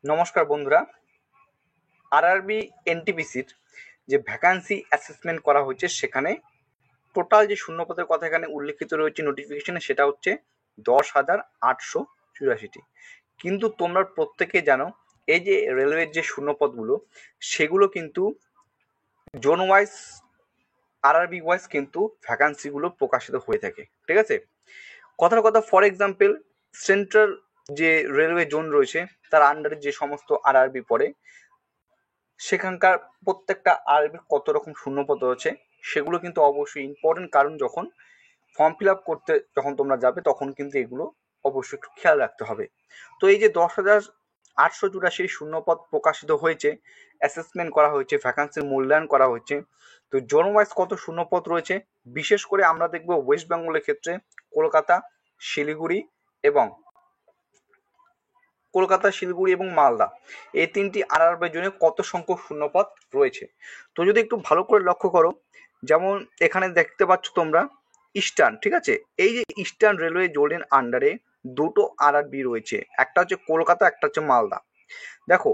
নমস্কার বন্ধুরা, আরআরবি এনটিপিসির যে ভ্যাকান্সি অ্যাসেসমেন্ট করা হয়েছে সেখানে টোটাল যে শূন্যপদের কথা এখানে উল্লেখিত রয়েছে নোটিফিকেশনে, সেটা হচ্ছে 10,884টি। কিন্তু তোমরা প্রত্যেকে জানো এই যে রেলওয়ের যে শূন্যপদগুলো সেগুলো কিন্তু জোন ওয়াইজ, আরআরবি ওয়াইজ কিন্তু ভ্যাকান্সিগুলো প্রকাশিত হয়ে থাকে। ঠিক আছে, কথার কথা, ফর এক্সাম্পল সেন্ট্রাল যে রেলওয়ে জোন রয়েছে তার আন্ডারে যে সমস্ত আরআরবি পড়ে সেখানকার প্রত্যেকটা আরবির কত রকম শূন্যপদ আছে সেগুলো কিন্তু অবশ্যই ইম্পর্টেন্ট, কারণ যখন ফর্ম ফিল আপ করতে যখন তোমরা যাবে তখন কিন্তু এগুলো অবশ্যই একটু খেয়াল রাখতে হবে। তো এই যে 10,884 শূন্যপদ প্রকাশিত হয়েছে, অ্যাসেসমেন্ট করা হয়েছে, ভ্যাকান্সির মূল্যায়ন করা হয়েছে। তো জোন ওয়াইজ কত শূন্যপদ রয়েছে, বিশেষ করে আমরা দেখব ওয়েস্ট বেঙ্গলের ক্ষেত্রে কলকাতা, শিলিগুড়ি এবং শিলিগুড়ি এবং মালদা, এই তিনটি আরআরবির জন্য কত সংখ্যক শূন্যপদ রয়েছে। তো যদি একটু ভালো করে লক্ষ্য করো, যেমন এখানে দেখতে পাচ্ছ তোমরা ইস্টার্ন, ঠিক আছে, এই যে ইস্টার্ন রেলওয়ে জোনের আন্ডারে দুটো আরআরবি রয়েছে, একটা হচ্ছে কলকাতা, একটা হচ্ছে মালদা। দেখো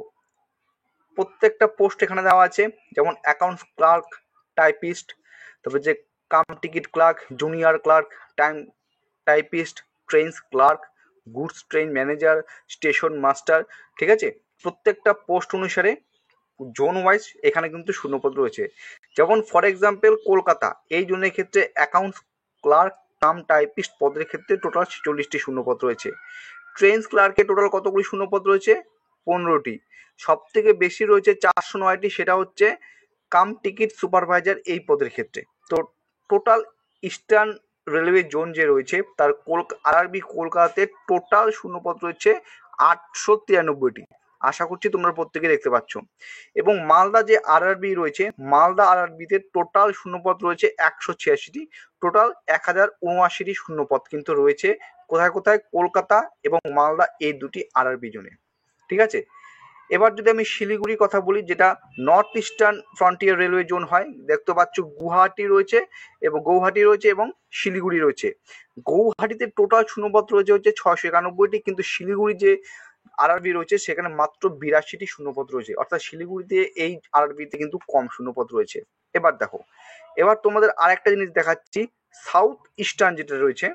প্রত্যেকটা পোস্ট এখানে দেওয়া আছে, যেমন অ্যাকাউন্টস ক্লার্ক, টাইপিস্ট, তারপর যে cum ticket clerk, junior clerk, typist, trains clerk, goods train manager, station master. ঠিক আছে, প্রত্যেকটা পোস্ট অনুসারে জোন ওয়াইজ এখানে কিন্তু শূন্যপদ রয়েছে। যেমন ফর এক্সাম্পল কলকাতা, এই জোনের ক্ষেত্রে অ্যাকাউন্টস ক্লার্ক কাম টাইপিস্ট পদের ক্ষেত্রে টোটাল 46টি শূন্যপদ রয়েছে। ট্রেনস ক্লার্কে টোটাল কতগুলি শূন্যপদ রয়েছে? 15টি। সব থেকে বেশি রয়েছে 409টি, সেটা হচ্ছে কাম টিকিট সুপারভাইজার এই পদের ক্ষেত্রে। তো টোটাল ইস্টার্ন রেলওয়ে জোন যে রয়েছে তার আরআরবি কলকাতাতে টোটাল শূন্যপদ রয়েছে 893টি। আশা করছি তোমরা প্রত্যেকে দেখতে পাচ্ছ। এবং মালদা যে আরআরবি রয়েছে, মালদা আরআরবিতে টোটাল শূন্যপদ রয়েছে 186টি। টোটাল 1079টি শূন্যপদ কিন্তু রয়েছে কোথায় কোথায়? কলকাতা এবং মালদা এই দুটি আরআরবি জোনে। ঠিক আছে, এবার যদি আমি শিলিগুড়ির কথা বলি, যেটা north eastern frontier railway zone হয়, দেখতে পাচ্ছ গুয়াহাটি রয়েছে এবং শিলিগুড়ি রয়েছে। গৌহাটিতে টোটাল শূন্যপদ রয়েছে হচ্ছে 691টি, কিন্তু শিলিগুড়ি যে আরআরবি রয়েছে সেখানে মাত্র 82টি শূন্যপদ রয়েছে, অর্থাৎ শিলিগুড়িতে এই আরআরবিতে কিন্তু কম শূন্যপদ রয়েছে। এবার দেখো, এবার তোমাদের আরেকটা জিনিস দেখাচ্ছি, সাউথ ইস্টার্ন যেটা রয়েছে,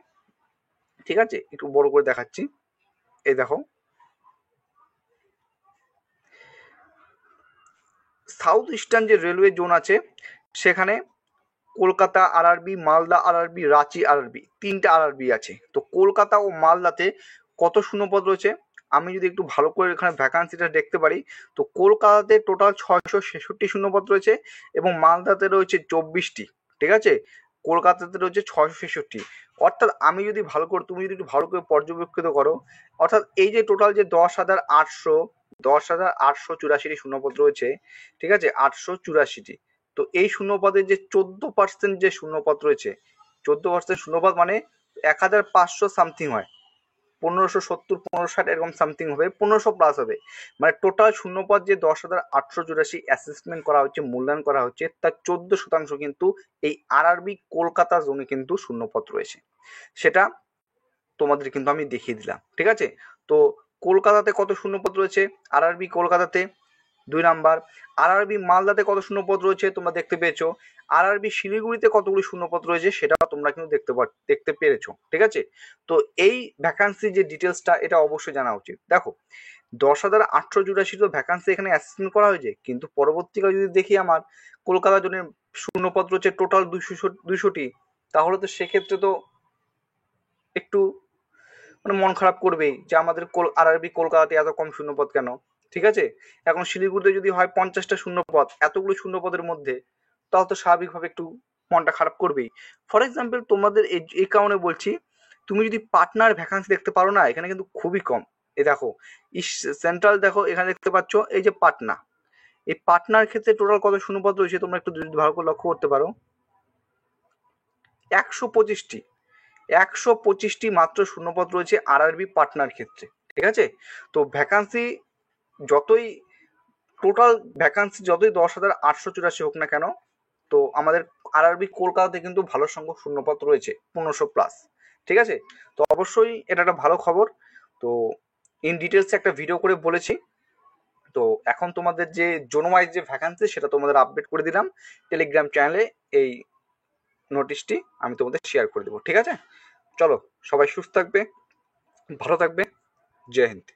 ঠিক আছে, একটু বড় করে দেখাচ্ছি। এই দেখো, সাউথ ইস্টার্ন যে রেলওয়ে জোন আছে সেখানে Kolkata RRB, Malda RRB, Ranchi RRB, তিনটা আরআরবি আছে। তো কলকাতা ও মালদাতে কত শূন্যপদ রয়েছে আমি যদি একটু ভালো করে এখানে ভ্যাকান্সিটা দেখতে পারি, তো কলকাতাতে টোটাল 666 শূন্যপদ রয়েছে এবং মালদাতে রয়েছে 24টি। ঠিক আছে, কলকাতাতে রয়েছে 666। অর্থাৎ আমি যদি ভালো করে, তুমি যদি একটু ভালো করে পর্যবেক্ষিত করো, অর্থাৎ এই যে টোটাল যে 10,884টি শূন্যপদ রয়েছে, ঠিক আছে, 884টি। তো এই শূন্যপদের যে 14% যে শূন্যপদ রয়েছে, 14% শূন্যপদ মানে 1,500 সামথিং হয়, 1570, 1560 এরকম সামথিং হবে, 1500 প্লাস হবে। মানে টোটাল শূন্যপদ যে 10,884 অ্যাসেসমেন্ট করা হচ্ছে, মূল্যায়ন করা হচ্ছে, তার 14% কিন্তু এই আরআরবি কলকাতা জোনে কিন্তু শূন্যপদ রয়েছে। সেটা তোমাদের কিন্তু আমি দেখিয়ে দিলাম। ঠিক আছে, তো কলকাতাতে কত শূন্যপদ রয়েছে আরআরবি কলকাতাতে? 2 নাম্বার। আরআরবি মালদাতে কত শূন্যপদ রয়েছে তোমরা দেখতে পেয়েছো। আরআরবি শিলিগুড়িতে কতগুলি শূন্যপদ রয়েছে সেটাও তোমরা কিন্তু দেখতে পেরেছো। ঠিক আছে, তো এই ভ্যাকান্সি যে ডিটেলসটা এটা অবশ্যই জানা উচিত। দেখো 10,884 তো ভ্যাকান্সি এখানে অ্যাসেসমেন্ট করা হয়েছে, কিন্তু পরবর্তীকালে যদি দেখি আমার কলকাতা জনের শূন্যপদ রয়েছে টোটাল 200টি, তাহলে তো সেক্ষেত্রে তো একটু মানে মন খারাপ করবেই যে আমাদের আরআরবি কলকাতাতে এত কম শূন্যপদ কেন। ঠিক আছে, এখন শিলিগুড়িতে যদি হয় 50টা শূন্যপদ, এতগুলো শূন্যপদের মধ্যে, তাও তো স্বাভাবিকভাবে একটু মনটা খারাপ করবেই। ফর এক্সাম্পল তোমাদের এই কারণে বলছি, তুমি যদি পাটনার ভ্যাকান্সি দেখতে পারো না, এখানে কিন্তু খুবই কম। এই দেখো সেন্ট্রাল, দেখো এখানে দেখতে পাচ্ছ এই যে পাটনা, এই পাটনার ক্ষেত্রে টোটাল কত শূন্যপদ রয়েছে তোমরা একটু যদি ভালো করে লক্ষ্য করতে পারো, 125টি। 125টি মাত্র শূন্যপদ রয়েছে আরআরবি পাটনার ক্ষেত্রে। ঠিক আছে, তো ভ্যাকান্সি যতই, টোটাল ভ্যাকান্সি যতই 10,884 হোক না কেন, তো আমাদের আরআরবি কলকাতাতে কিন্তু ভালো সংখ্যক শূন্যপদ রয়েছে, 1500 প্লাস। ঠিক আছে, তো অবশ্যই এটা একটা ভালো খবর। তো ইন ডিটেলসে একটা ভিডিও করে বলেছি, তো এখন তোমাদের যে জোন ওয়াইজ যে ভ্যাকান্সি সেটা তোমাদের আপডেট করে দিলাম টেলিগ্রাম চ্যানেলে। এই নোটিশটি আমি তোমাদের শেয়ার করে দেবো, ঠিক আছে? চলো, সবাই সুস্থ থাকবে, ভালো থাকবে। জয় হিন্দ।